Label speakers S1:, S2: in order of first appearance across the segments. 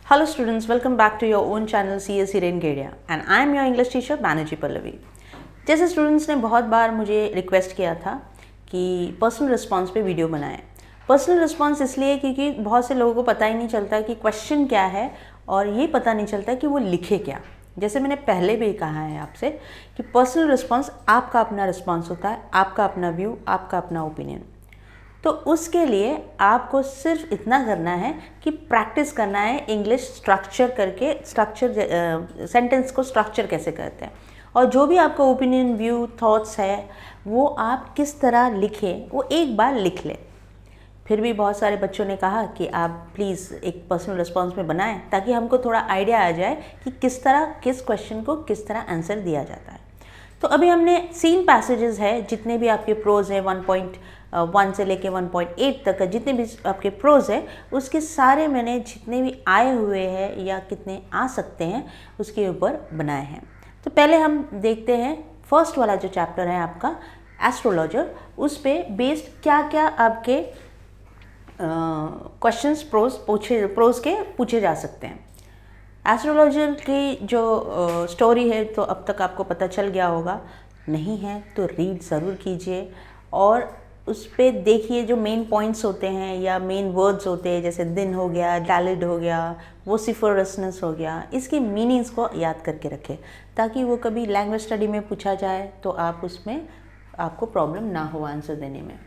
S1: Hello students, welcome back to your own channel CSE Rengedia and I am your English teacher Banerjee Pallavi। जैसे students ने बहुत बार मुझे request किया था कि पर्सनल रिस्पॉन्स पे वीडियो बनाएं। पर्सनल रिस्पॉन्स इसलिए क्योंकि बहुत से लोगों को पता ही नहीं चलता कि क्वेश्चन क्या है और ये पता नहीं चलता कि वो लिखे क्या। जैसे मैंने पहले भी कहा है आपसे कि पर्सनल रिस्पॉन्स आपका अपना रिस्पॉन्स होता है, आपका अपना व्यू, आपका अपना ओपिनियन। तो उसके लिए आपको सिर्फ इतना करना है कि प्रैक्टिस करना है इंग्लिश स्ट्रक्चर करके, सेंटेंस को स्ट्रक्चर कैसे करते हैं, और जो भी आपका ओपिनियन, व्यू, थॉट्स है वो आप किस तरह लिखें वो एक बार लिख लें। फिर भी बहुत सारे बच्चों ने कहा कि आप प्लीज़ एक पर्सनल रिस्पॉन्स में बनाएं ताकि हमको थोड़ा आइडिया आ जाए कि किस तरह किस क्वेश्चन को किस तरह आंसर दिया जाता है। तो अभी हमने सीन पैसेजेस है, जितने भी आपके प्रोज हैं 1.1 से लेके 1.8 तक जितने भी आपके प्रोज है उसके सारे मैंने जितने भी आए हुए हैं या कितने आ सकते हैं उसके ऊपर बनाए हैं। तो पहले हम देखते हैं फर्स्ट वाला जो चैप्टर है आपका एस्ट्रोलॉजर, उस पे बेस्ड क्या क्या आपके क्वेश्चंस प्रोज के पूछे जा सकते हैं। एस्ट्रोलॉजर की जो स्टोरी है तो अब तक आपको पता चल गया होगा, नहीं है तो रीड ज़रूर कीजिए और उस पर देखिए जो मेन पॉइंट्स होते हैं या मेन वर्ड्स होते हैं, जैसे दिन हो गया, डैलिड हो गया, वोसिफरसनेस हो गया, इसके मीनिंग्स को याद करके रखें ताकि वो कभी लैंग्वेज स्टडी में पूछा जाए तो आप उसमें आपको प्रॉब्लम ना हो आंसर देने में।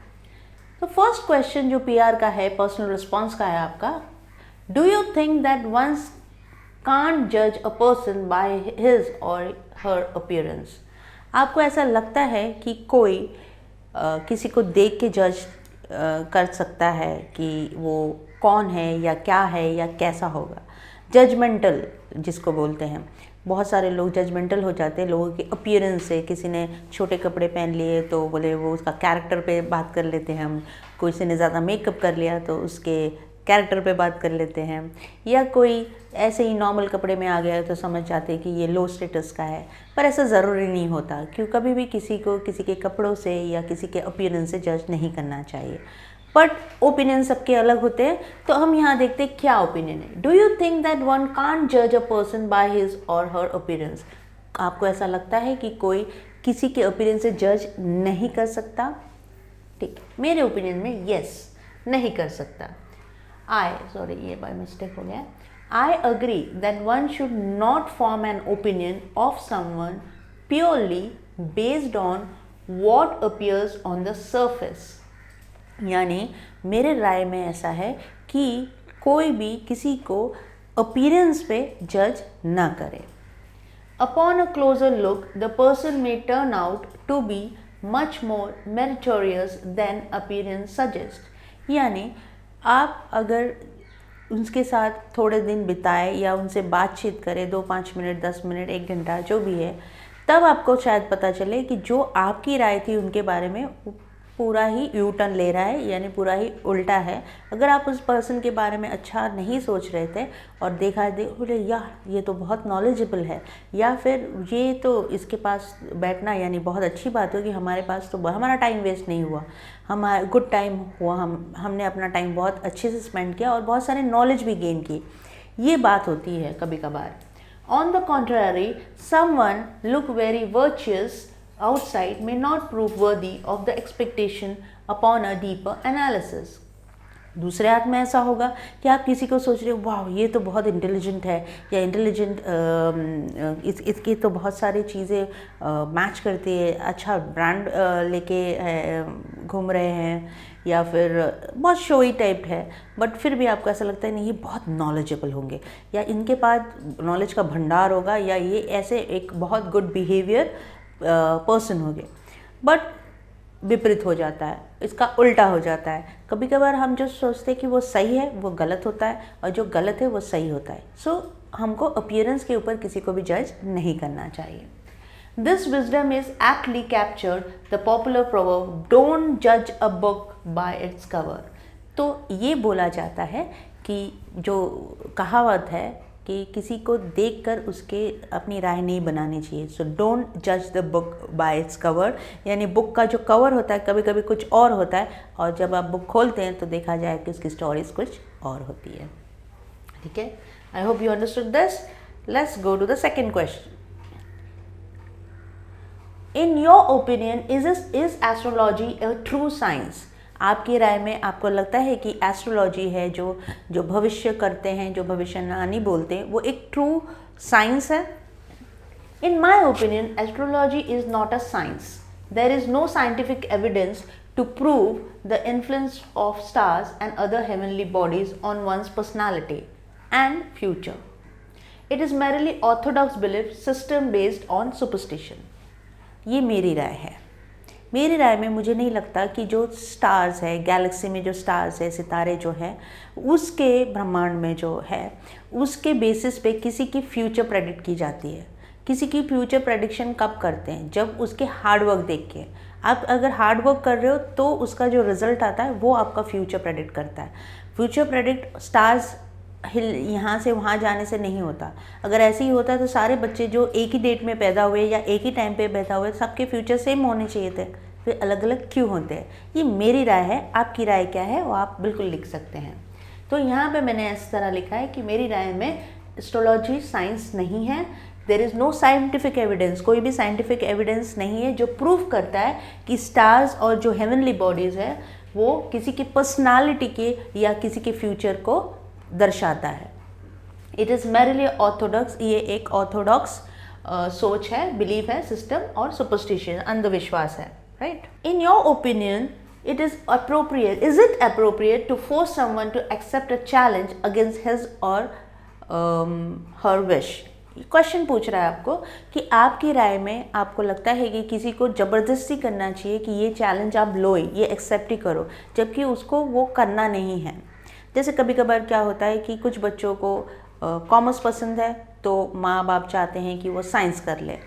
S1: तो फर्स्ट क्वेश्चन जो पीआर का है, पर्सनल रिस्पॉन्स का है आपका, do you think that once can't judge a person by his or her appearance? आपको ऐसा लगता है कि कोई किसी को देख के जज कर सकता है कि वो कौन है या क्या है या कैसा होगा। जजमेंटल जिसको बोलते हैं, बहुत सारे लोग जजमेंटल हो जाते हैं लोगों के अपीयरेंस से। किसी ने छोटे कपड़े पहन लिए तो बोले वो उसका कैरेक्टर पे बात कर लेते हैं हम, किसी ने ज़्यादा मेकअप कर लिया तो उसके कैरेक्टर पे बात कर लेते हैं, या कोई ऐसे ही नॉर्मल कपड़े में आ गया तो समझ जाते हैं कि ये लो स्टेटस का है। पर ऐसा ज़रूरी नहीं होता, क्यों कभी भी किसी को किसी के कपड़ों से या किसी के अपीयरेंस से जज नहीं करना चाहिए। बट ओपिनियन सबके अलग होते हैं, तो हम यहाँ देखते हैं क्या ओपिनियन है। Do you think that one can't जज अ पर्सन बाय हिज और हर अपीयरेंस? आपको ऐसा लगता है कि कोई किसी के अपीयरेंस से जज नहीं कर सकता? ठीक, मेरे ओपिनियन में यस, नहीं कर सकता। ये बाय मिस्टेक हो गया। I agree that one should not form an opinion of someone purely based on what appears on the surface। यानी मेरे राय में ऐसा है कि कोई भी किसी को अपीयरेंस पे जज ना करे। Upon a closer look, the person may turn out to be much more meritorious than appearance suggests। यानी आप अगर उनके साथ थोड़े दिन बिताए या उनसे बातचीत करें, 2-5 मिनट, 10 मिनट, 1 घंटा जो भी है, तब आपको शायद पता चले कि जो आपकी राय थी उनके बारे में पूरा ही यू टर्न ले रहा है, यानी पूरा ही उल्टा है। अगर आप उस पर्सन के बारे में अच्छा नहीं सोच रहे थे और बोले यार ये तो बहुत नॉलेजेबल है, या फिर ये तो इसके पास बैठना यानी बहुत अच्छी बात होगी, हमारे पास तो हमारा टाइम वेस्ट नहीं हुआ, हमारा गुड टाइम हुआ, हमने अपना टाइम बहुत अच्छे से स्पेंड किया और बहुत सारे नॉलेज भी गेन की। ये बात होती है कभी कभार। On the contrary, someone look very virtuous outside may not prove worthy of the expectation upon a deeper analysis। दूसरे हाथ में ऐसा होगा कि आप किसी को सोच रहे हो वाह ये तो बहुत इंटेलिजेंट है, या इंटेलिजेंट इसकी तो बहुत सारी चीज़ें मैच करती है, अच्छा ब्रांड लेके घूम रहे हैं, या फिर बहुत शोई टाइप है, बट फिर भी आपको ऐसा लगता है नहीं ये बहुत नॉलेजेबल होंगे, या इनके पास नॉलेज का भंडार होगा, या ये ऐसे एक बहुत गुड बिहेवियर पर्सन हो गए। बट विपरीत हो जाता है, इसका उल्टा हो जाता है। कभी कभार हम जो सोचते हैं कि वो सही है वो गलत होता है, और जो गलत है वो सही होता है। सो हमको अपीयरेंस के ऊपर किसी को भी जज नहीं करना चाहिए। This wisdom is aptly captured the popular proverb don't जज a book by its cover. तो ये बोला जाता है कि जो कहावत है कि किसी को देखकर उसके अपनी राय नहीं बनानी चाहिए। सो डोंट जज the book by its cover, यानी बुक का जो कवर होता है कभी कभी कुछ और होता है, और जब आप बुक खोलते हैं तो देखा जाए कि उसकी स्टोरीज कुछ और होती है। ठीक है, I hope you understood this. Let's go to the second question. In your opinion is astrology a true science? आपकी राय में आपको लगता है कि एस्ट्रोलॉजी है जो भविष्य करते हैं, जो भविष्यवाणी बोलते हैं, वो एक ट्रू साइंस है? In my opinion astrology is not a science. There is no scientific evidence to prove the influence of stars and other heavenly bodies on one's personality and future. It is merely orthodox belief system based on superstition. ये मेरी राय है. मेरी राय में मुझे नहीं लगता कि जो स्टार्स है, गैलेक्सी में जो स्टार्स है, सितारे जो है, उसके ब्रह्मांड में जो है, उसके बेसिस पे किसी की फ्यूचर प्रेडिक्ट की जाती है. किसी की फ्यूचर प्रेडिक्शन कब करते हैं? जब उसके हार्डवर्क देख के. आप अगर हार्ड वर्क कर रहे हो तो उसका जो रिजल्ट आता है वो आपका फ्यूचर प्रेडिक्ट करता है. फ्यूचर प्रेडिक्ट स्टार्स यहाँ से वहाँ जाने से नहीं होता. अगर ऐसे ही होता तो सारे बच्चे जो एक ही डेट में पैदा हुए या एक ही टाइम पे पैदा हुए, सबके फ्यूचर सेम होने चाहिए थे. फिर अलग अलग क्यों होते हैं? ये मेरी राय है. आपकी राय क्या है वो आप बिल्कुल लिख सकते हैं. तो यहाँ पे मैंने इस तरह लिखा है कि मेरी राय में एस्ट्रोलॉजी साइंस नहीं है. There is no scientific evidence. कोई भी साइंटिफिक एविडेंस नहीं है जो प्रूव करता है कि स्टार्स और जो हेवनली बॉडीज़ है वो किसी की पर्सनालिटी के या किसी के फ्यूचर को दर्शाता है. It is merely Orthodox. ये एक ऑर्थोडॉक्स सोच है, बिलीफ है, सिस्टम और सुपरस्टिशन, अंधविश्वास है. Right. In your opinion it is it appropriate to force someone to accept a challenge against his or her wish? Question पूछ रहा है आपको कि आपकी राय में आपको लगता है कि किसी को ज़बरदस्ती करना चाहिए कि ये चैलेंज आप लो, ये एक्सेप्ट ही करो, जबकि उसको वो करना नहीं है. जैसे कभी कभार क्या होता है कि कुछ बच्चों को कॉमर्स पसंद है तो माँ बाप चाहते हैं कि वो साइंस कर ले,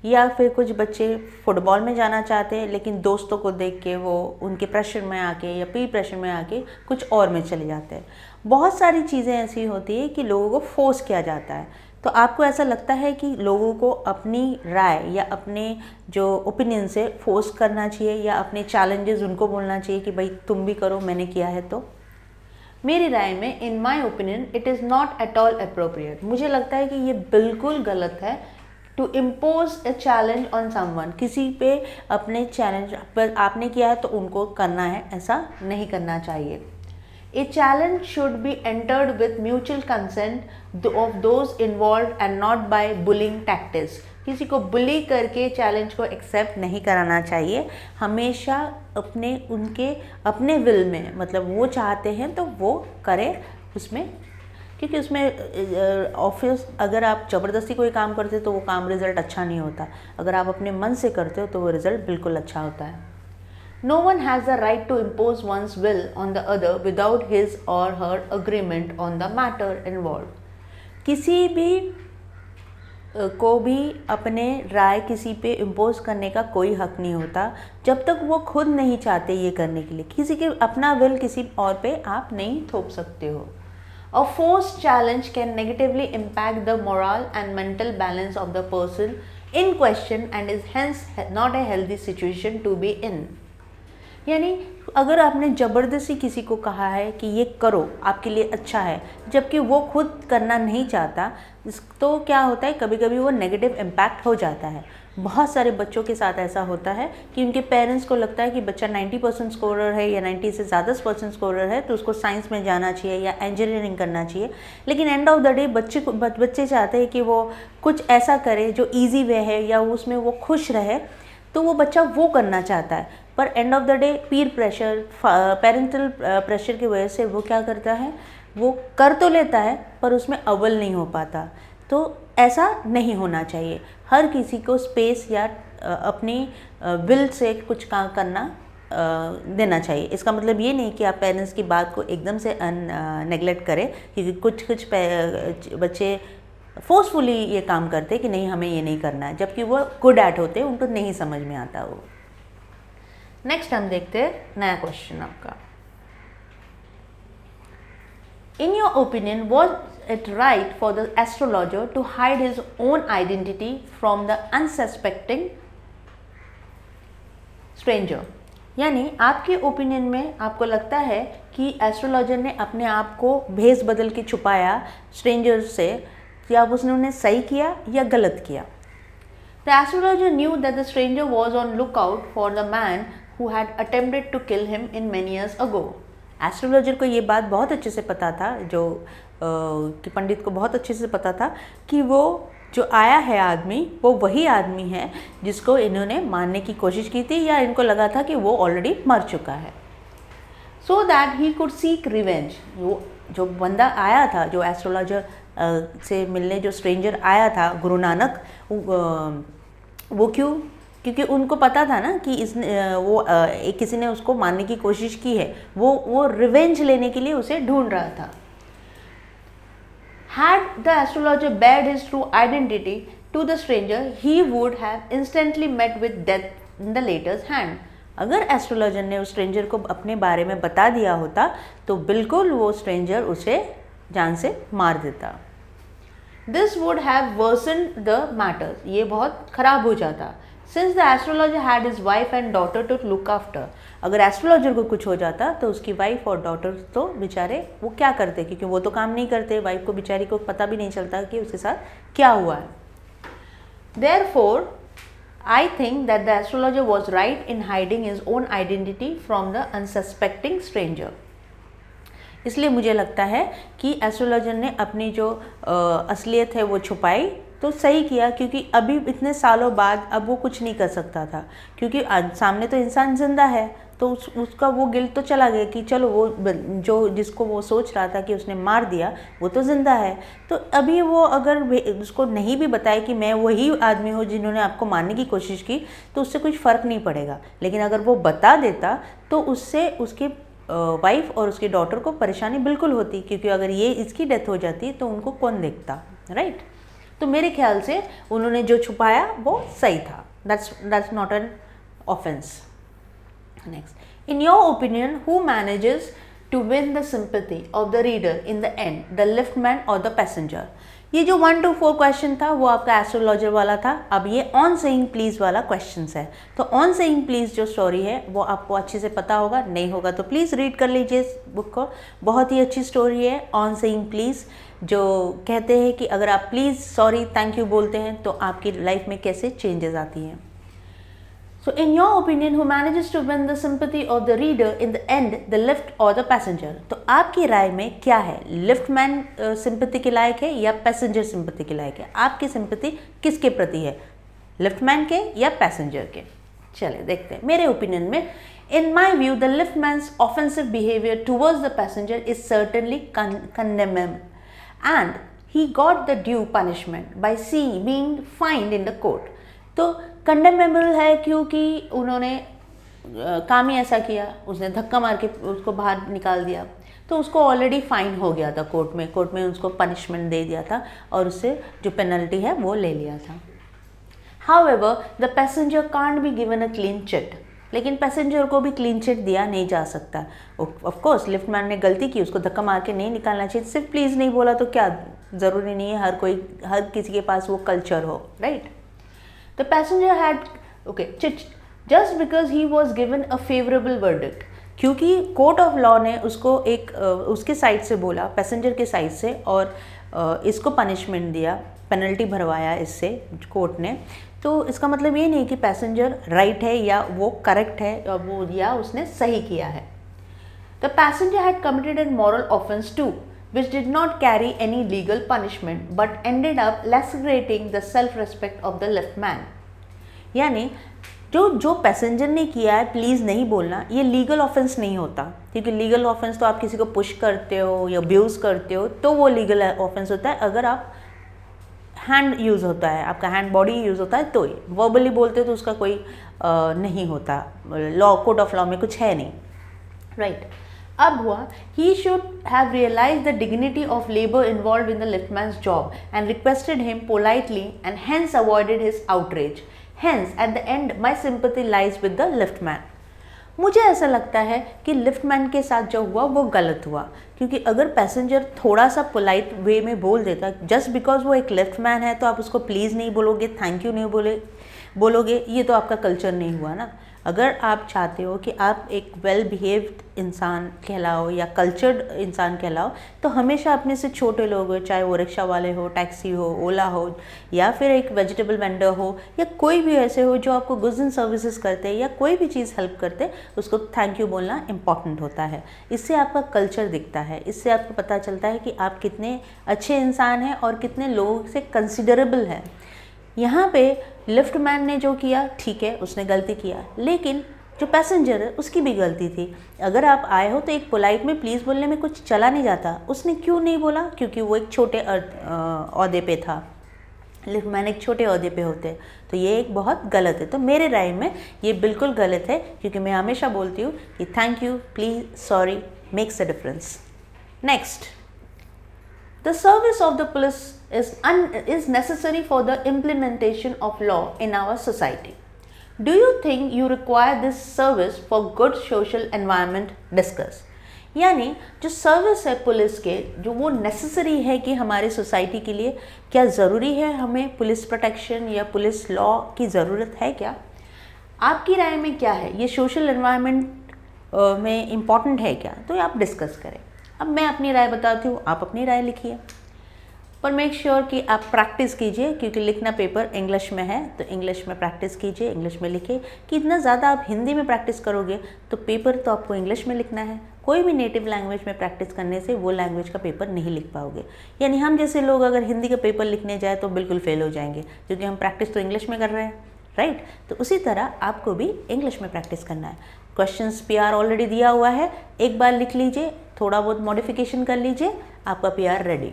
S1: या फिर कुछ बच्चे फुटबॉल में जाना चाहते हैं लेकिन दोस्तों को देख के वो उनके प्रेशर में आके या पीर प्रेशर में आके कुछ और में चले जाते हैं. बहुत सारी चीज़ें ऐसी होती है कि लोगों को फोर्स किया जाता है. तो आपको ऐसा लगता है कि लोगों को अपनी राय या अपने जो ओपिनियन से फोर्स करना चाहिए या अपने चैलेंजेस उनको बोलना चाहिए कि भाई तुम भी करो, मैंने किया है तो? मेरी राय में in my opinion it is not at all appropriate. मुझे लगता है कि ये बिल्कुल गलत है to impose a challenge on someone. किसी पे अपने चैलेंज पर आपने किया है तो उनको करना है, ऐसा नहीं करना चाहिए. A challenge should be entered with mutual consent of those involved and not by bullying tactics. किसी को बुली करके चैलेंज को एक्सेप्ट नहीं कराना चाहिए. हमेशा अपने विल में, मतलब वो चाहते हैं तो वो करें उसमें, क्योंकि उसमें ऑफिस अगर आप ज़बरदस्ती कोई काम करते तो वो काम रिज़ल्ट अच्छा नहीं होता. अगर आप अपने मन से करते हो तो वो रिज़ल्ट बिल्कुल अच्छा होता है. No one has the right to impose one's will on the other without his or her agreement on the matter involved. किसी भी को भी अपने राय किसी पे इम्पोज करने का कोई हक नहीं होता जब तक वो खुद नहीं चाहते ये करने के लिए. किसी के अपना विल किसी और पे आप नहीं थोप सकते हो. A forced challenge can negatively impact the moral and mental balance of the person in question and is hence not a healthy situation to be in. यानी अगर आपने ज़बरदस्ती किसी को कहा है कि ये करो, आपके लिए अच्छा है, जबकि वो खुद करना नहीं चाहता, तो क्या होता है, कभी कभी वो नेगेटिव इम्पैक्ट हो जाता है. बहुत सारे बच्चों के साथ ऐसा होता है कि उनके पेरेंट्स को लगता है कि बच्चा 90% स्कोरर है या 90 से ज़्यादा % स्कोरर है तो उसको साइंस में जाना चाहिए या इंजीनियरिंग करना चाहिए. लेकिन एंड ऑफ द डे बच्चे चाहते हैं कि वो कुछ ऐसा करे जो ईजी वे है या उसमें वो खुश रहे, तो वो बच्चा वो करना चाहता है. पर and of the day Pir pressure, parental pressure की वजह से वो क्या करता है, वो कर तो लेता है पर उसमें अव्वल नहीं हो पाता. तो ऐसा नहीं होना चाहिए. हर किसी को स्पेस या अपनी विल से कुछ काम करना देना चाहिए. इसका मतलब ये नहीं कि आप पेरेंट्स की बात को एकदम से नेगलेक्ट करें, क्योंकि कुछ बच्चे फोर्सफुली ये काम करते कि नहीं हमें ये नहीं करना है, जबकि वो गुड एट होते, उनको नहीं समझ में आता वो. नेक्स्ट हम देखते हैं नया क्वेश्चन आपका. In your opinion was it right for the astrologer to hide his own identity from the unsuspecting stranger? यानी आपके ओपिनियन में आपको लगता है कि एस्ट्रोलॉजर ने अपने आप को भेस बदल के छुपाया स्ट्रेंजर्स से, या उसने उन्हें सही किया या गलत किया? The astrologer knew that the stranger was on look out for the man who had attempted to kill him in many years ago. Astrologer को ये बात बहुत अच्छे से पता था, कि पंडित को बहुत अच्छे से पता था कि वो जो आया है आदमी वो वही आदमी है जिसको इन्होंने मारने की कोशिश की थी, या इनको लगा था कि वो ऑलरेडी मर चुका है। So that he could seek revenge. वो जो बंदा आया था, जो एस्ट्रोलॉजर से मिलने जो स्ट्रेंजर आया था, गुरु नानक, वो क्यों? क्योंकि उनको पता था ना कि किसी ने उसको मारने की कोशिश की है, वो रिवेंज लेने के लिए उसे ढूंढ रहा था। Had the astrologer bared his true identity to the stranger, he would have instantly met with death in the latter's hand. अगर एस्ट्रोलॉजर ने उस स्ट्रेंजर को अपने बारे में बता दिया होता तो बिल्कुल वो स्ट्रेंजर उसे जान से मार देता। This would have worsened the matters. ये बहुत खराब हो जाता। Since the astrologer had his wife and daughter to look after. अगर एस्ट्रोलॉजर को कुछ हो जाता तो उसकी वाइफ और डॉटर तो बेचारे वो क्या करते, क्योंकि वो तो काम नहीं करते, वाइफ को बेचारी को पता भी नहीं चलता कि उसके साथ क्या हुआ है। Therefore, I think that the astrologer was right in hiding his own identity from the unsuspecting stranger. इसलिए मुझे लगता है कि एस्ट्रोलॉजर ने अपनी जो असलियत है वो छुपाई तो सही किया, क्योंकि अभी इतने सालों बाद अब वो कुछ नहीं कर सकता था, क्योंकि सामने तो इंसान जिंदा है, तो उसका वो गिल्ट तो चला गया कि चलो वो जिसको वो सोच रहा था कि उसने मार दिया वो तो जिंदा है। तो अभी वो अगर उसको नहीं भी बताए कि मैं वही आदमी हूँ जिन्होंने आपको मारने की कोशिश की, तो उससे कुछ फ़र्क नहीं पड़ेगा। लेकिन अगर वो बता देता तो उससे उसकी वाइफ और उसकी डॉटर को परेशानी बिल्कुल होती, क्योंकि अगर ये इसकी डेथ हो जाती तो उनको कौन देखता, राइट? तो मेरे ख्याल से उन्होंने जो छुपाया वो सही था। That's not an offence. Next, in your opinion, who manages to win the sympathy of the reader in the end, the liftman or the passenger? ये जो 1 to 4 क्वेश्चन था वो आपका एस्ट्रोलॉजर वाला था। अब ये ऑन सेइंग प्लीज वाला क्वेश्चन है। तो ऑन सेइंग प्लीज जो स्टोरी है वो आपको अच्छे से पता होगा, नहीं होगा तो प्लीज़ रीड कर लीजिए इस बुक को। बहुत ही अच्छी स्टोरी है ऑन सेइंग प्लीज, जो कहते हैं कि अगर आप प्लीज़, सॉरी, थैंक यू बोलते हैं तो आपकी लाइफ में कैसे चेंजेस आती हैं। So in your opinion, who manages to win the sympathy of the reader in the end, the lift or the passenger? तो आपकी राय में क्या है, लिफ्टमैन सिंपैथी के लायक है या पैसेंजर सिंपैथी के लायक है? आपकी सिंपैथी किसके प्रति है, लिफ्टमैन के या पैसेंजर के? चलिए देखते हैं। मेरे ओपिनियन में, in my view, the liftman's offensive behavior towards the passenger is certainly condemnable, and he got the due punishment by being fined in the court. तो कंडेमेबल है क्योंकि उन्होंने काम ही ऐसा किया, उसने धक्का मार के उसको बाहर निकाल दिया, तो उसको ऑलरेडी फाइन हो गया था कोर्ट में उसको पनिशमेंट दे दिया था और उससे जो पेनल्टी है वो ले लिया था। However the passenger can't be given a clean chit, लेकिन पैसेंजर को भी क्लीन चिट दिया नहीं जा सकता। ऑफ कोर्स लिफ्टमैन ने गलती की, उसको धक्का मार के नहीं निकालना चाहिए, सिर्फ प्लीज़ नहीं बोला तो क्या ज़रूरी नहीं है हर किसी के पास वो कल्चर हो, right? The passenger had just because he was given a favorable verdict, क्योंकि कोर्ट ऑफ लॉ ने उसको उसके साइड से बोला, पैसेंजर के साइड से, और इसको पनिशमेंट दिया, पेनल्टी भरवाया इससे कोर्ट ने, तो इसका मतलब ये नहीं कि पैसेंजर राइट है या वो करेक्ट है या उसने सही किया है। The passenger had committed a moral offense too, which did not carry any legal punishment but ended up lacerating the self-respect of the liftman. यानी जो पैसेंजर ने किया है, प्लीज़ नहीं बोलना, ये लीगल ऑफेंस नहीं होता, क्योंकि लीगल ऑफेंस तो आप किसी को पुश करते हो या अब्यूज़ करते हो तो वो लीगल ऑफेंस होता है। अगर आप हैंड यूज़ होता है, आपका हैंड बॉडी यूज़ होता है, तो वर्बली बोलते हो तो उसका कोई नहीं होता, लॉ कोर्ट ऑफ लॉ में कुछ है नहीं, राइट? अब हुआ, he should have realized the dignity of labor involved in the liftman's job and requested him politely and hence avoided his outrage. Hence, at the end, my sympathy lies with the liftman. मुझे ऐसा लगता है कि liftman के साथ जो हुआ वो गलत हुआ, क्योंकि अगर पैसेंजर थोड़ा सा पोलाइट वे में बोल देता, जस्ट बिकॉज वो एक लिफ्टमैन है तो आप उसको प्लीज़ नहीं बोलोगे, थैंक यू नहीं बोलोगे, ये तो आपका कल्चर नहीं हुआ ना। अगर आप चाहते हो कि आप एक वेल बिहेव्ड इंसान कहलाओ या कल्चर्ड इंसान कहलाओ, तो हमेशा अपने से छोटे लोग हो, चाहे वो रिक्शा वाले हो, टैक्सी हो, ओला हो, या फिर एक वेजिटेबल वेंडर हो, या कोई भी ऐसे हो जो आपको गुड्स एंड सर्विसेज करते हैं या कोई भी चीज़ हेल्प करते, उसको थैंक यू बोलना इंपॉर्टेंट होता है। इससे आपका कल्चर दिखता है, इससे आपको पता चलता है कि आप कितने अच्छे इंसान हैं और कितने लोगों से कंसिडरेबल है। यहाँ पे लिफ्ट मैन ने जो किया ठीक है, उसने गलती किया, लेकिन जो पैसेंजर है उसकी भी गलती थी। अगर आप आए हो तो एक पोलाइट में प्लीज़ बोलने में कुछ चला नहीं जाता। उसने क्यों नहीं बोला? क्योंकि वो एक छोटे ओहदे पे था, लिफ्ट मैन एक छोटे ओहदे पे होते, तो ये एक बहुत गलत है। तो मेरे राय में ये बिल्कुल गलत है, क्योंकि मैं हमेशा बोलती हूँ कि thank you, please, sorry makes a difference. Next, the service of the police is necessary for the implementation of law in our society. Do you think you require this service for good social environment? Discuss. यानी जो service है police के, जो वो necessary है कि हमारे society के लिए, क्या ज़रूरी है हमें पुलिस प्रोटेक्शन या पुलिस लॉ की ज़रूरत है क्या? आपकी राय में क्या है? ये सोशल एनवायरनमेंट में इम्पॉर्टेंट है क्या? तो आप डिस्कस करें। अब मैं अपनी राय बताती हूँ, आप अपनी राय लिखिए, पर मेक श्योर कि आप प्रैक्टिस कीजिए, क्योंकि लिखना पेपर इंग्लिश में है, तो इंग्लिश में प्रैक्टिस कीजिए, इंग्लिश में लिखिए। कि इतना ज़्यादा आप हिंदी में प्रैक्टिस करोगे तो पेपर तो आपको इंग्लिश में लिखना है। कोई भी नेटिव लैंग्वेज में प्रैक्टिस करने से वो लैंग्वेज का पेपर नहीं लिख पाओगे। यानी हम जैसे लोग अगर हिंदी का पेपर लिखने जाए तो बिल्कुल फेल हो जाएंगे, क्योंकि हम प्रैक्टिस तो इंग्लिश में कर रहे हैं, राइट? तो उसी तरह आपको भी इंग्लिश में प्रैक्टिस करना है। क्वेश्चंस पीआर ऑलरेडी दिया हुआ है, एक बार लिख लीजिए, थोड़ा बहुत मॉडिफिकेशन कर लीजिए, आपका PR ready.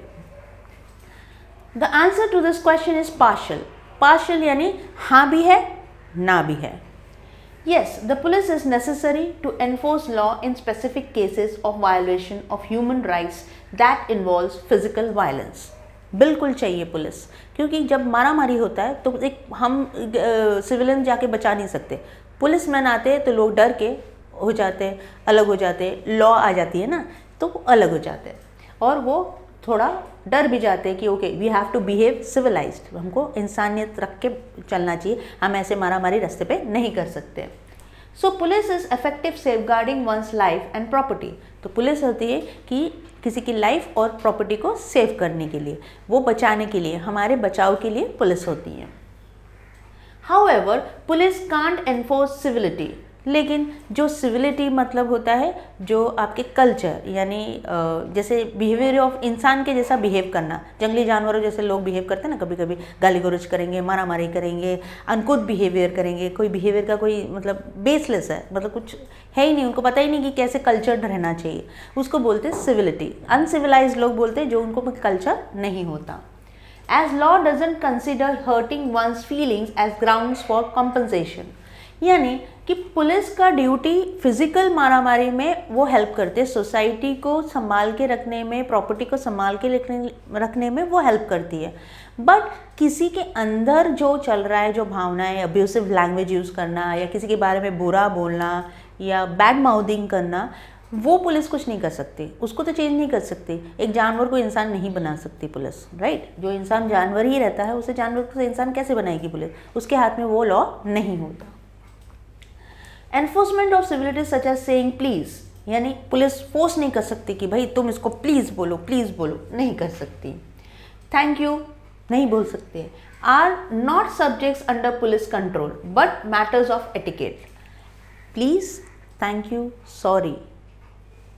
S1: The answer to this question is partial. Partial यानी हाँ भी है, ना भी है। Yes, the police is necessary to enforce law in specific cases of violation of human rights that involves physical violence. बिल्कुल चाहिए पुलिस, क्योंकि जब मारा मारी होता है तो एक हम सिविलियन जाके बचा नहीं सकते। पुलिस मैन आते हैं तो लोग डर के हो जाते हैं, अलग हो जाते हैं, लॉ आ जाती है ना तो अलग हो जाते हैं, और वो थोड़ा डर भी जाते हैं कि okay we have to behave civilised, हमको इंसानियत रख के चलना चाहिए, हम ऐसे मारा मारी रास्ते पे नहीं कर सकते। So police is effective safeguarding one's life and property. तो पुलिस होती है कि किसी की लाइफ और प्रॉपर्टी को सेव करने के लिए, वो बचाने के लिए, हमारे बचाव के लिए पुलिस होती है। However, police can't enforce civility. लेकिन जो सिविलिटी मतलब होता है जो आपके कल्चर, यानी जैसे बिहेवियर ऑफ इंसान के जैसा बिहेव करना, जंगली जानवरों जैसे लोग बिहेव करते हैं ना, कभी कभी गाली गलौज करेंगे, मारा मारी करेंगे, अनकुद बिहेवियर करेंगे, कोई बिहेवियर का कोई मतलब बेसलेस है, मतलब कुछ है ही नहीं, उनको पता ही नहीं कि कैसे कल्चर्ड रहना चाहिए, उसको बोलते हैं सिविलिटी। अनसिविलाइज लोग बोलते हैं जो उनको कल्चर नहीं होता। As law doesn't consider hurting one's feelings as grounds for compensation. यानी कि पुलिस का ड्यूटी फिजिकल मारामारी में वो हेल्प करते हैं, सोसाइटी को संभाल के रखने में, प्रॉपर्टी को संभाल के रखने में वो हेल्प करती है। बट किसी के अंदर जो चल रहा है, जो भावनाएं, अब्यूसिव लैंग्वेज यूज़ करना या किसी के बारे में बुरा बोलना या बैड माउथिंग करना, वो पुलिस कुछ नहीं कर सकती, उसको तो चेंज नहीं कर सकती। एक जानवर को इंसान नहीं बना सकती पुलिस, राइट? जो इंसान जानवर ही रहता है उसे जानवर को इंसान कैसे बनाएगी पुलिस? उसके हाथ में वो लॉ नहीं होता। Enforcement of civility such as saying please, यानी पुलिस फोर्स नहीं कर सकती कि भाई तुम इसको प्लीज बोलो, नहीं कर सकती। थैंक यू नहीं बोल सकते। Are not subjects under police control but matters of etiquette. Please, thank you, sorry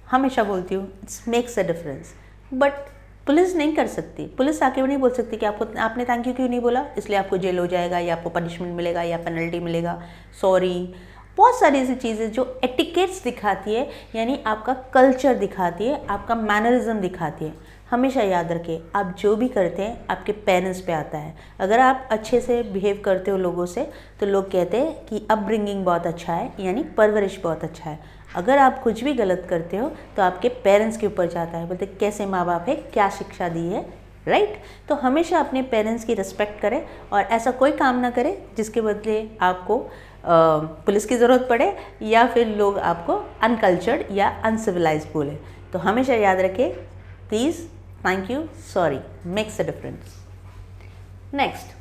S1: हमेशा बोलती हूँ, it's makes a difference, but police नहीं कर सकती। पुलिस आके भी नहीं बोल सकती कि आपने थैंक यू क्यों नहीं बोला, इसलिए आपको जेल हो जाएगा या आपको पनिशमेंट मिलेगा या पेनल्टी मिलेगा, सॉरी। बहुत सारी ऐसी चीज़ें जो एटिकेट्स दिखाती है, यानी आपका कल्चर दिखाती है, आपका मैनरिज्म दिखाती है। हमेशा याद रखें, आप जो भी करते हैं आपके पेरेंट्स पे आता है। अगर आप अच्छे से बिहेव करते हो लोगों से तो लोग कहते हैं कि अपब्रिंगिंग बहुत अच्छा है, यानी परवरिश बहुत अच्छा है। अगर आप कुछ भी गलत करते हो तो आपके पेरेंट्स के ऊपर जाता है, बोलते कैसे माँ बाप है, क्या शिक्षा दी है, राइट? तो हमेशा अपने पेरेंट्स की रिस्पेक्ट करें और ऐसा कोई काम ना करें जिसके बदले आपको पुलिस की ज़रूरत पड़े या फिर लोग आपको अनकल्चर्ड या अनसिविलाइज्ड बोले। तो हमेशा याद रखें, please, thank you, sorry makes a difference. Next,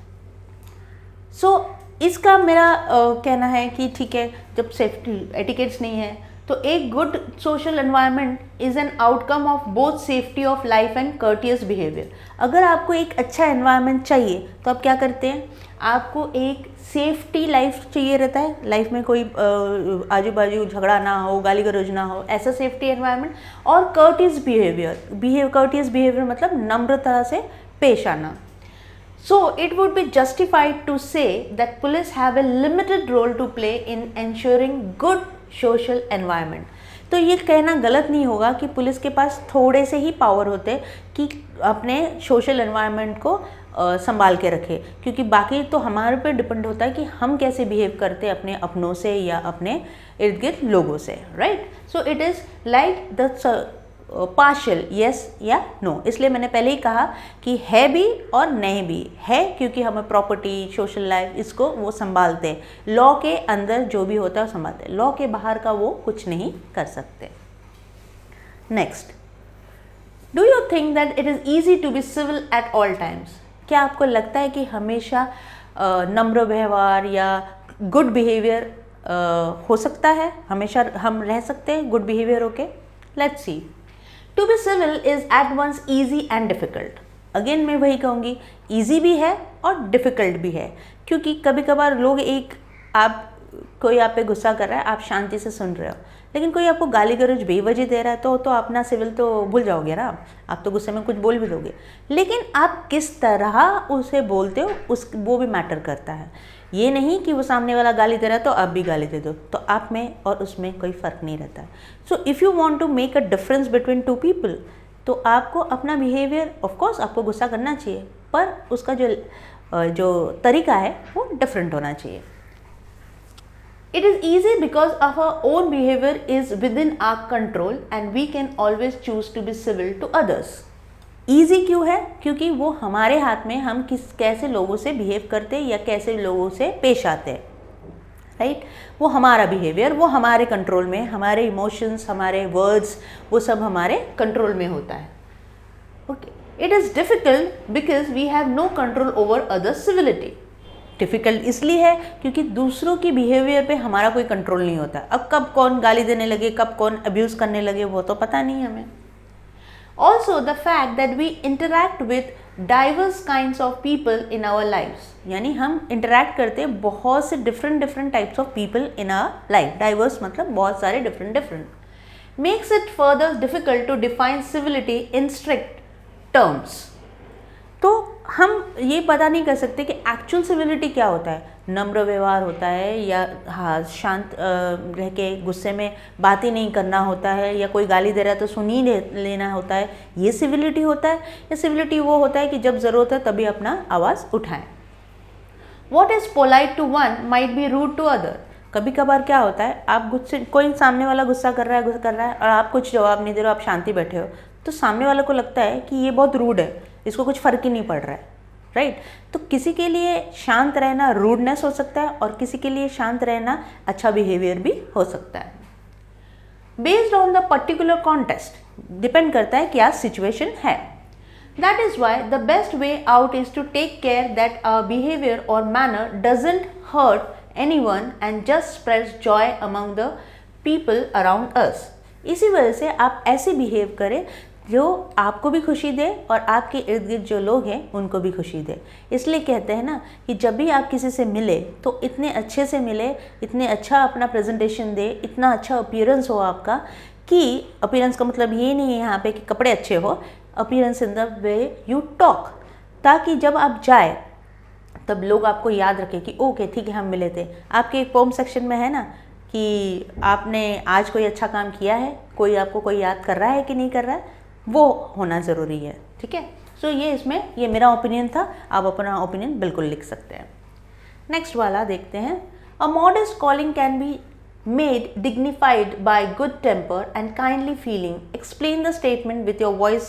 S1: so इसका मेरा कहना है कि ठीक है, जब सेफ्टी एटिकेट्स नहीं है तो एक good social environment is an outcome of both safety of life and courteous behaviour. अगर आपको एक अच्छा एनवायरनमेंट चाहिए तो आप क्या करते हैं, आपको एक सेफ्टी लाइफ चाहिए रहता है, लाइफ में कोई आजू बाजू झगड़ा ना हो, गाली गलौज ना हो, ऐसा सेफ्टी एनवायरनमेंट, और कर्टियस बिहेवियर। कर्टियस बिहेवियर मतलब नम्रता से पेश आना। So it would be justified to say that police have a limited role to play in ensuring good social environment. तो ये कहना गलत नहीं होगा कि पुलिस के पास थोड़े से ही पावर होते कि अपने सोशल एनवायरनमेंट को संभाल के रखे, क्योंकि बाकी तो हमारे पे डिपेंड होता है कि हम कैसे बिहेव करते हैं अपने अपनों से या अपने इर्द गिर्द लोगों से, right. So it is like the partial yes या नो। इसलिए मैंने पहले ही कहा कि है भी और नहीं भी है, क्योंकि हमें प्रॉपर्टी, सोशल लाइफ, इसको वो संभालते हैं। लॉ के अंदर जो भी होता है वो संभालते हैं, लॉ के बाहर का वो कुछ नहीं कर सकते। Next, do you think that it is easy to be civil at all times? क्या आपको लगता है कि हमेशा नम्र व्यवहार या गुड बिहेवियर हो सकता है, हमेशा हम रह सकते हैं गुड बिहेवियर होके? Let's see. To be civil is at once easy and difficult. Again मैं वही कहूँगी, ईजी भी है और डिफ़िकल्ट भी है, क्योंकि कभी कभार लोग कोई आप पे गुस्सा कर रहा है, आप शांति से सुन रहे हो, लेकिन कोई आपको गाली गलौज बेवजह दे रहा है तो अपना सिविल तो भूल जाओगे ना, आप तो गुस्से में कुछ बोल भी दोगे, लेकिन आप किस तरह उसे बोलते हो वो भी मैटर करता है। ये नहीं कि वो सामने वाला गाली दे रहा है तो आप भी गाली दे दो, तो आप में और उसमें कोई फ़र्क नहीं रहता है। So if you want to make a difference between two people, तो आपको अपना बिहेवियर, ऑफ कोर्स आपको गुस्सा करना चाहिए, पर उसका जो तरीका है वो डिफरेंट होना चाहिए। It is easy because of our own behavior is within our control and we can always choose to be civil to others. Easy क्यों है? क्योंकि वो हमारे हाथ में, हम कैसे लोगों से बिहेव करते हैं या कैसे लोगों से पेश आते हैं, राइट। वो हमारा बिहेवियर, वो हमारे कंट्रोल में, हमारे इमोशंस, हमारे वर्ड्स, वो सब हमारे कंट्रोल में होता है। Okay, it is difficult because we have no control over others civility. Difficult इसलिए है क्योंकि दूसरों की बिहेवियर पे हमारा कोई कंट्रोल नहीं होता। अब कब कौन गाली देने लगे, कब कौन अब्यूज़ करने लगे, वो तो पता नहीं हमें। Also the fact that we interact with diverse kinds of people in our lives, यानी हम interact करते हैं बहुत से different types of people in our life. Diverse मतलब बहुत सारे different makes it further difficult to define civility in strict terms. तो हम ये पता नहीं कर सकते कि एक्चुअल सिविलिटी क्या होता है। नम्र व्यवहार होता है या हाँ शांत रह के गुस्से में बात ही नहीं करना होता है, या कोई गाली दे रहा है तो सुन ही लेना होता है, ये सिविलिटी होता है। या सिविलिटी वो होता है कि जब ज़रूरत है तभी अपना आवाज़ उठाएं। What is polite to one might be rude to other. कभी कभार क्या होता है, आप गुस्से, कोई सामने वाला गुस्सा कर रहा है और आप कुछ जवाब नहीं दे रहे हो, आप शांति बैठे हो, तो सामने वाले को लगता है कि ये बहुत रूड है, इसको कुछ फ़र्क ही नहीं पड़ रहा है, राइट। तो किसी के लिए शांत रहना रूडनेस हो सकता है और किसी के लिए शांत रहना अच्छा बिहेवियर भी हो सकता है। Based on the particular context, depend करता है क्या सिचुएशन है। That is why the best way out is to take care that our behaviour और manner doesn't hurt anyone and just spreads joy among the people around us. इसी वजह से आप ऐसे बिहेव करें जो आपको भी खुशी दे और आपके इर्द गिर्द जो लोग हैं उनको भी खुशी दे। इसलिए कहते हैं ना कि जब भी आप किसी से मिले तो इतने अच्छे से मिले, इतने अच्छा अपना प्रेजेंटेशन दे, इतना अच्छा अपीयरेंस हो आपका, कि अपीयरेंस का मतलब ये नहीं है यहाँ पे कि कपड़े अच्छे हो, appearance in the way you talk, ताकि जब आप जाए तब लोग आपको याद रखें कि ओके ठीक है हम मिले थे। आपके एक पोम सेक्शन में है ना कि आपने आज कोई अच्छा काम किया है, कोई आपको कोई याद कर रहा है कि नहीं कर रहा है, वो होना ज़रूरी है, ठीक है। सो ये मेरा ओपिनियन था, आप अपना ओपिनियन बिल्कुल लिख सकते हैं। नेक्स्ट वाला देखते हैं। A modest calling can be made dignified by good temper and kindly feeling. Explain the statement with your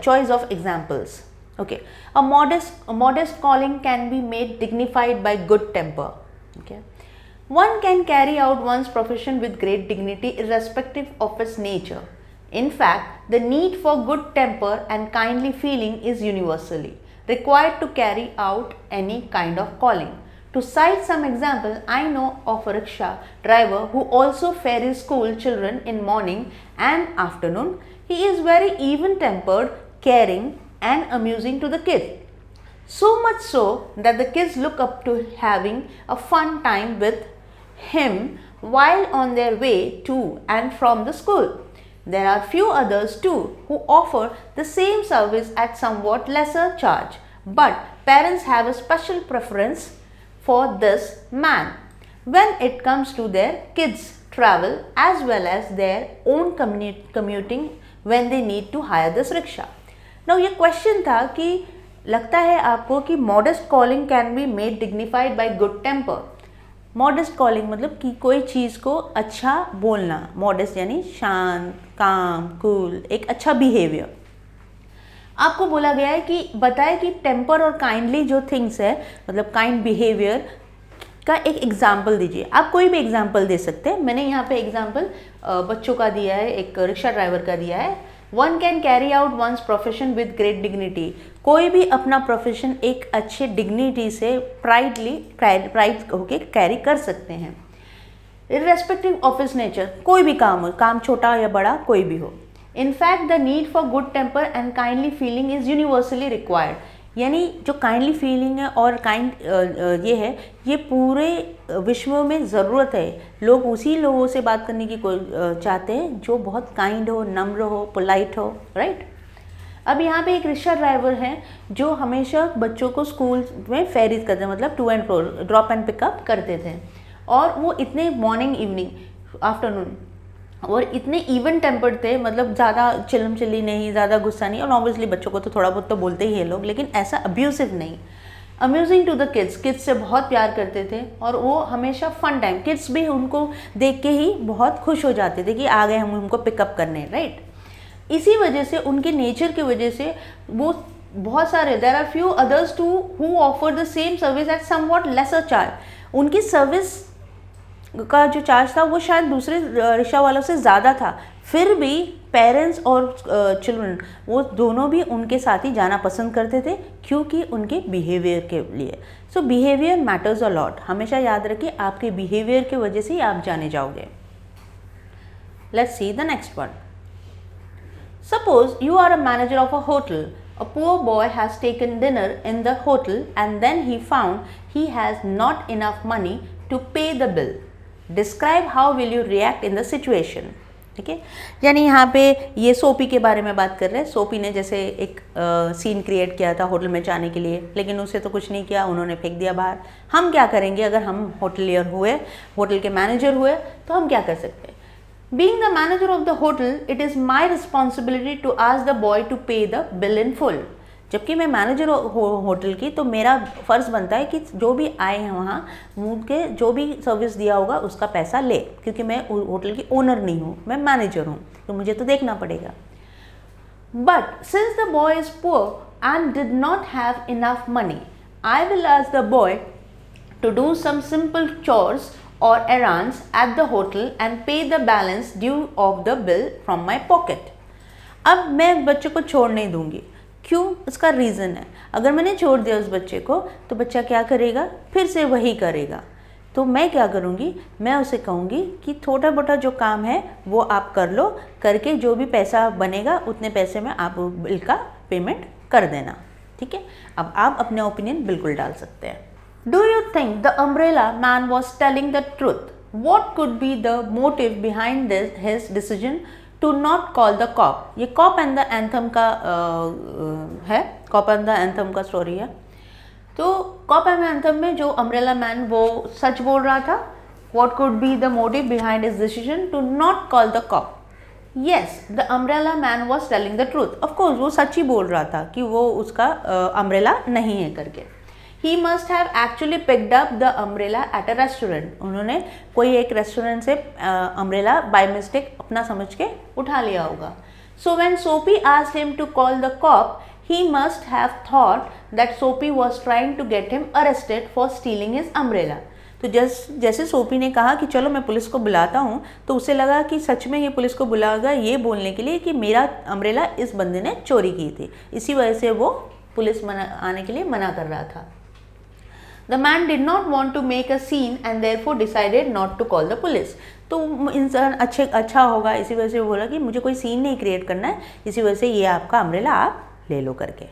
S1: choice of examples. Okay, a modest calling can be made dignified by good temper. Okay, one can carry out one's profession with great dignity irrespective of its nature. In fact, the need for good temper and kindly feeling is universally required to carry out any kind of calling. To cite some example, I know of a rickshaw driver who also ferries school children in morning and afternoon. He is very even-tempered, caring and amusing to the kids. So much so that the kids look up to having a fun time with him while on their way to and from the school. There are few others too who offer the same service at somewhat lesser charge, but parents have a special preference for this man when it comes to their kids' travel as well as their own commuting when they need to hire this rickshaw. Now ये question था कि लगता है आपको कि modest calling can be made dignified by good temper. Modest calling मतलब कि कोई चीज़ को अच्छा बोलना, modest यानी शांत, काम, कूल, एक अच्छा बिहेवियर. आपको बोला गया है कि बताए कि टेम्पर और काइंडली जो थिंग्स है मतलब काइंड बिहेवियर का एक एग्जाम्पल दीजिए. आप कोई भी एग्जाम्पल दे सकते हैं. मैंने यहाँ पे एग्जाम्पल बच्चों का दिया है, एक रिक्शा ड्राइवर का दिया है. One can carry out one's profession with great dignity. कोई भी अपना प्रोफेशन एक अच्छे डिग्निटी से प्राइड होके कैरी कर सकते हैं. इररेस्पेक्टिव ऑफ हिज नेचर, कोई भी काम हो, काम छोटा या बड़ा कोई भी हो. In fact, the need for good temper and kindly feeling is universally required. यानी जो काइंडली फीलिंग है और काइंड ये है, ये पूरे विश्व में ज़रूरत है. लोग उसी लोगों से बात करने की चाहते हैं जो बहुत काइंड हो, नम्र हो, पोलाइट हो, राइट. अब यहाँ पे एक रिक्शा ड्राइवर हैं जो हमेशा बच्चों को स्कूल में फेरीज करते हैं, मतलब to and fro, drop and pickup करते थे. और वो इतने मॉर्निंग, इवनिंग, आफ्टरनून और इतने इवन टेम्पर्ड थे, मतलब ज़्यादा चिलम चिल्ली नहीं, ज़्यादा गुस्सा नहीं. और ऑब्वियसली बच्चों को तो थोड़ा बहुत तो बोलते ही हैं लोग, लेकिन ऐसा अब्यूसिव नहीं. Amusing to the kids, kids से बहुत प्यार करते थे और वो हमेशा फन टाइम. किड्स भी उनको देख के ही बहुत खुश हो जाते थे कि आ गए हम उनको पिकअप करने, राइट. इसी वजह से, उनके नेचर की वजह से वो बहुत सारे, there are few others too who offer the same service at somewhat lesser charge. उनकी सर्विस का जो चार्ज था वो शायद दूसरे रिक्शा वालों से ज़्यादा था, फिर भी पेरेंट्स और चिल्ड्रन वो दोनों भी उनके साथ ही जाना पसंद करते थे क्योंकि उनके बिहेवियर के लिए. सो बिहेवियर मैटर्स अ लॉट. हमेशा याद रखिए आपके बिहेवियर की वजह से ही आप जाने जाओगे. Let's see the next one. Suppose you are a manager of a hotel. A poor boy has taken dinner in the hotel and then he found he has not enough money to pay the bill. Describe how will you react in the situation. ठीक है, यानी यहाँ पे ये सोपी के बारे में बात कर रहे हैं. सोपी ने जैसे एक सीन क्रिएट किया था होटल में जाने के लिए, लेकिन उसे तो कुछ नहीं किया, उन्होंने फेंक दिया बाहर. हम क्या करेंगे अगर हम होटलियर हुए, होटल के मैनेजर हुए, तो हम क्या कर सकते हैं? Being the manager of the hotel, it is my responsibility to ask the boy to pay the bill in full. जबकि मैं मैनेजर होटल की, तो मेरा फ़र्ज़ बनता है कि जो भी आए हैं वहाँ उनके जो भी सर्विस दिया होगा उसका पैसा ले, क्योंकि मैं होटल की ओनर नहीं हूँ, मैं मैनेजर हूँ, तो मुझे तो देखना पड़ेगा. But since the boy is poor and did not have enough money, I will ask the boy to do some simple chores or errands at the hotel and pay the balance due of the bill from my pocket. अब मैं बच्चे को छोड़ नहीं दूंगी. क्यों? इसका reason है. अगर मैंने छोड़ दिया उस बच्चे को तो बच्चा क्या करेगा? फिर से वही करेगा. तो मैं क्या करूँगी? मैं उसे कहूँगी कि छोटा मोटा जो काम है वो आप कर लो, करके जो भी पैसा बनेगा उतने पैसे में आप बिल का पेमेंट कर देना. ठीक है, अब आप अपने ओपिनियन बिल्कुल डाल सकते हैं. Do you think the umbrella man was telling the truth? What could be the motive behind his decision to not call the cop? ये cop and the anthem का है, cop and the anthem का story है. तो cop and the anthem में जो umbrella man वो सच बोल रहा था. What could be the motive behind his decision to not call the cop? Yes, the umbrella man was telling the truth. Of course, वो सच ही बोल रहा था कि वो उसका umbrella नहीं है करके. He must have actually picked up the umbrella at a restaurant. उन्होंने कोई एक रेस्टोरेंट से umbrella by mistake अपना समझ के उठा लिया होगा. So when Soapy asked him to call the cop, he must have thought that Soapy was trying to get him arrested for stealing his umbrella. तो जैसे सोपी ने कहा कि चलो मैं पुलिस को बुलाता हूँ, तो उसे लगा कि सच में ये पुलिस को बुलाएगा ये बोलने के लिए कि मेरा अम्ब्रेला इस बंदे ने चोरी की थी. इसी वजह से वो पुलिस आने के लिए मना कर रहा था. The man did not want to make a scene and therefore decided not to call the police. तो इंसान अच्छा होगा, इसी वजह से वो बोला कि मुझे कोई सीन नहीं क्रिएट करना है, इसी वजह से ये आपका अम्ब्रेला आप ले लो करके।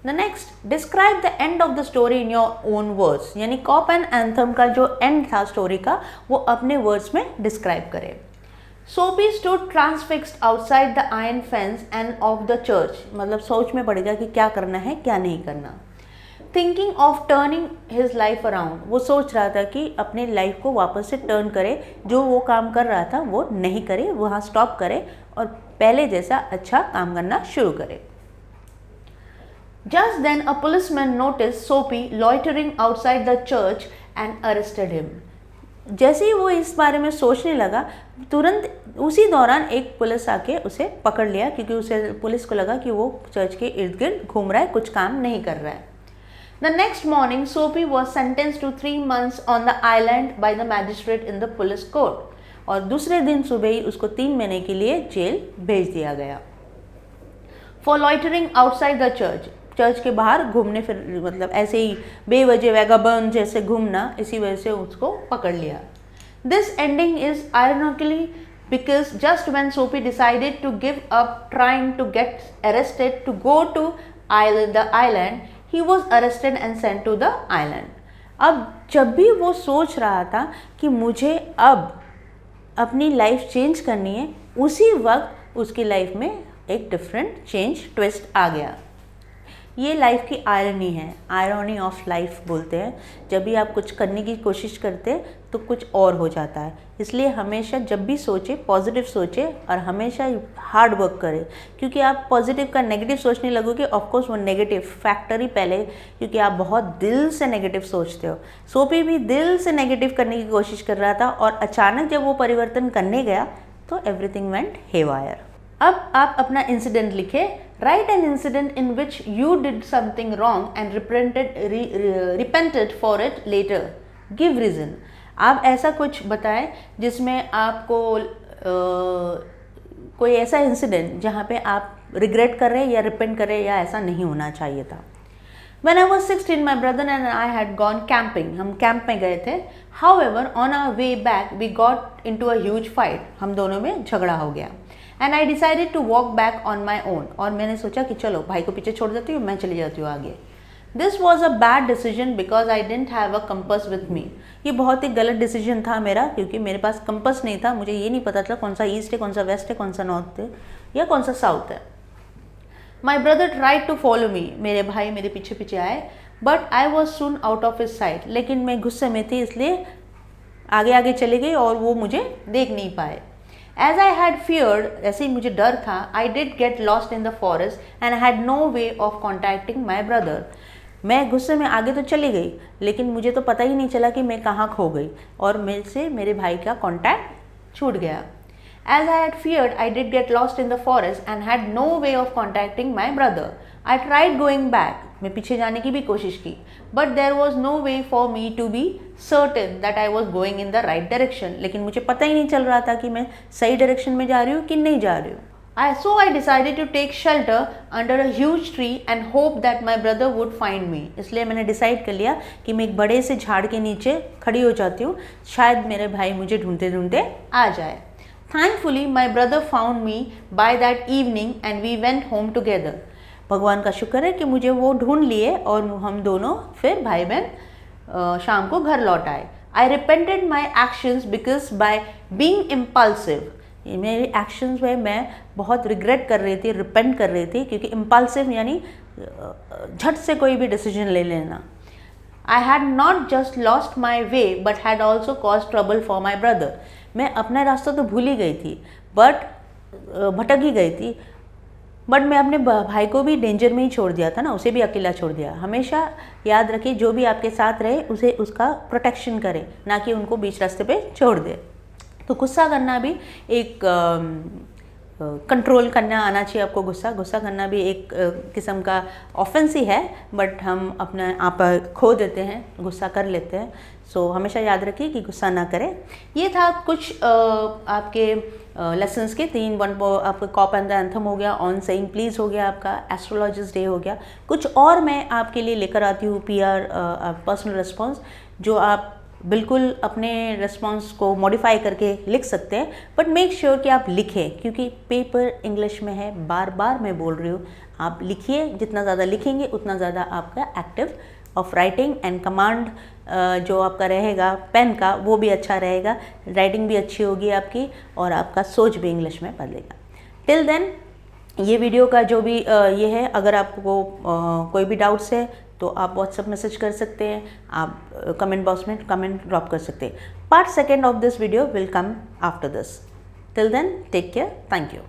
S1: The next, describe the end of the story in your own words, यानी कॉप एंड एंथम का जो एंड था स्टोरी का वो अपने वर्ड्स में डिस्क्राइब करें। Soapy stood transfixed outside the iron fence and of the church, मतलब सोच में पड़ेगा कि क्या करना है क्या नहीं करना। Thinking of turning his life around, वो सोच रहा था कि अपने लाइफ को वापस से टर्न करे, जो वो काम कर रहा था वो नहीं करे, वहाँ स्टॉप करे और पहले जैसा अच्छा काम करना शुरू करे। Just then a policeman noticed Soapy loitering outside the church and arrested him. जैसे ही वो इस बारे में सोचने लगा, तुरंत उसी दौरान एक पुलिस आके उसे पकड़ लिया, क्योंकि उसे पुलिस को लगा कि वो चर्च के इर्द गिर्द घूम रहा है, कुछ काम नहीं कर रहा है। The next morning, Soapy was sentenced to 3 months on the island by the magistrate in the police court. और दूसरे दिन सुबह ही उसको 3 महीने के लिए जेल भेज दिया गया। For loitering outside the church, church के बाहर घूमने फिर मतलब ऐसे ही बेवजह वैगाबर्न जैसे घूमना, इसी वजह से उसको पकड़ लिया। This ending is ironically because just when Soapy decided to give up trying to get arrested to go to the island, he was arrested and sent to the island. अब जब भी वो सोच रहा था कि मुझे अब अपनी लाइफ चेंज करनी है, उसी वक्त उसकी लाइफ में एक डिफरेंट चेंज ट्विस्ट आ गया। ये लाइफ की आयरनी है, आयरनी ऑफ लाइफ बोलते हैं। जब भी आप कुछ करने की कोशिश करते तो कुछ और हो जाता है, इसलिए हमेशा जब भी सोचे पॉजिटिव सोचे और हमेशा हार्ड वर्क करें, क्योंकि आप पॉजिटिव का नेगेटिव सोचने लगोगे, ऑफकोर्स वो नेगेटिव फैक्टर ही पहले, क्योंकि आप बहुत दिल से नेगेटिव सोचते हो। सोपी भी दिल से नेगेटिव करने की कोशिश कर रहा था और अचानक जब वो परिवर्तन करने गया तो एवरीथिंग वेंट हेवायर। अब आप अपना इंसिडेंट लिखे। Right an incident in which you did something wrong and repented for it later, give reason. आप ऐसा कुछ बताएं जिसमें आपको कोई ऐसा इंसिडेंट जहाँ पे आप रिग्रेट कर रहे हैं या रिपेंट कर रहे हैं या ऐसा नहीं होना चाहिए था। When I was 16, my brother and I had gone camping. हम कैंप में गए थे। However, on our way back, we got into a huge fight. हम दोनों में झगड़ा हो गया। And I decided to walk back on my own. और मैंने सोचा कि चलो भाई को पीछे छोड़ देती हूँ, मैं चली जाती हूँ आगे। This was a bad decision because I didn't have a compass with me. ये बहुत ही गलत डिसीजन था मेरा, क्योंकि मेरे पास कंपस नहीं था। मुझे ये नहीं पता था कौन सा ईस्ट है, कौन सा वेस्ट है, कौन सा नॉर्थ है या कौन सा साउथ है। My brother tried to follow me. मेरे भाई मेरे पीछे पीछे आए, but I was soon out of his sight. लेकिन मैं गुस्से में थी, इसलिए आगे आगे चले गई और वो मुझे देख नहीं पाए। As I had feared, ऐसे ही मुझे डर था, I did get lost in the forest and I had no way of contacting my brother. मैं गुस्से में आगे तो चली गई, लेकिन मुझे तो पता ही नहीं चला कि मैं कहाँ खो गई और मेरे से मेरे भाई का कॉन्टैक्ट छूट गया। As I had feared, I did get lost in the forest and had no way of contacting my brother. I tried going back. मैं पीछे जाने की भी कोशिश की, but there was no way for me to be certain that I was going in the right direction. लेकिन मुझे पता ही नहीं चल रहा था कि मैं सही डायरेक्शन में जा रही हूँ कि नहीं जा रही हूँ। So I decided to take shelter under a huge tree and hope that my brother would find me. इसलिए मैंने डिसाइड कर लिया कि मैं एक बड़े से झाड़ के नीचे खड़ी हो जाती हूँ, शायद मेरे भाई मुझे ढूंढते ढूंढते आ जाए। Thankfully, my brother found me by that evening and we went home together. भगवान का शुक्र है कि मुझे वो ढूंढ लिए और हम दोनों फिर भाई बहन शाम को घर लौट आए। I repented my actions because by being impulsive, मेरे एक्शंस में मैं बहुत रिग्रेट कर रही थी, रिपेंट कर रही थी, क्योंकि इम्पल्सिव यानी झट से कोई भी डिसीजन ले लेना। I had not just lost my way but had also caused trouble for my brother. मैं अपना रास्ता तो भूल ही गई थी, बट भटक ही गई थी, बट मैं अपने भाई को भी डेंजर में ही छोड़ दिया था ना, उसे भी अकेला छोड़ दिया। हमेशा याद रखिए, जो भी आपके साथ रहे उसे उसका प्रोटेक्शन करें, ना कि उनको बीच रास्ते पे छोड़ दे। तो गुस्सा करना भी एक कंट्रोल करना आना चाहिए आपको। गुस्सा करना भी एक किस्म का ऑफेंस ही है, बट हम अपने आप खो देते हैं, गुस्सा कर लेते हैं। सो हमेशा याद रखिए कि गुस्सा ना करें। ये था कुछ आपके लेसन्स के 3 आपका कॉप एंड द एंथम हो गया, ऑन सेइंग प्लीज़ हो गया, आपका एस्ट्रोलॉजिस्ट डे हो गया। कुछ और मैं आपके लिए लेकर आती हूँ PR पर्सनल रिस्पॉन्स, जो आप बिल्कुल अपने रिस्पॉन्स को मॉडिफाई करके लिख सकते हैं, बट मेक श्योर कि आप लिखें, क्योंकि पेपर इंग्लिश में है। बार बार मैं बोल रही हूँ, आप लिखिए, जितना ज़्यादा लिखेंगे उतना ज़्यादा आपका active of writing and command जो आपका रहेगा पेन का, वो भी अच्छा रहेगा, राइटिंग भी अच्छी होगी आपकी, और आपका सोच भी इंग्लिश में बदलेगा। टिल देन, ये वीडियो का जो भी ये है, अगर आपको कोई भी डाउट्स है तो आप व्हाट्सएप मैसेज कर सकते हैं, आप कमेंट बॉक्स में कमेंट ड्रॉप कर सकते हैं। Part 2 of this video will come after this. Till then, take care, thank you.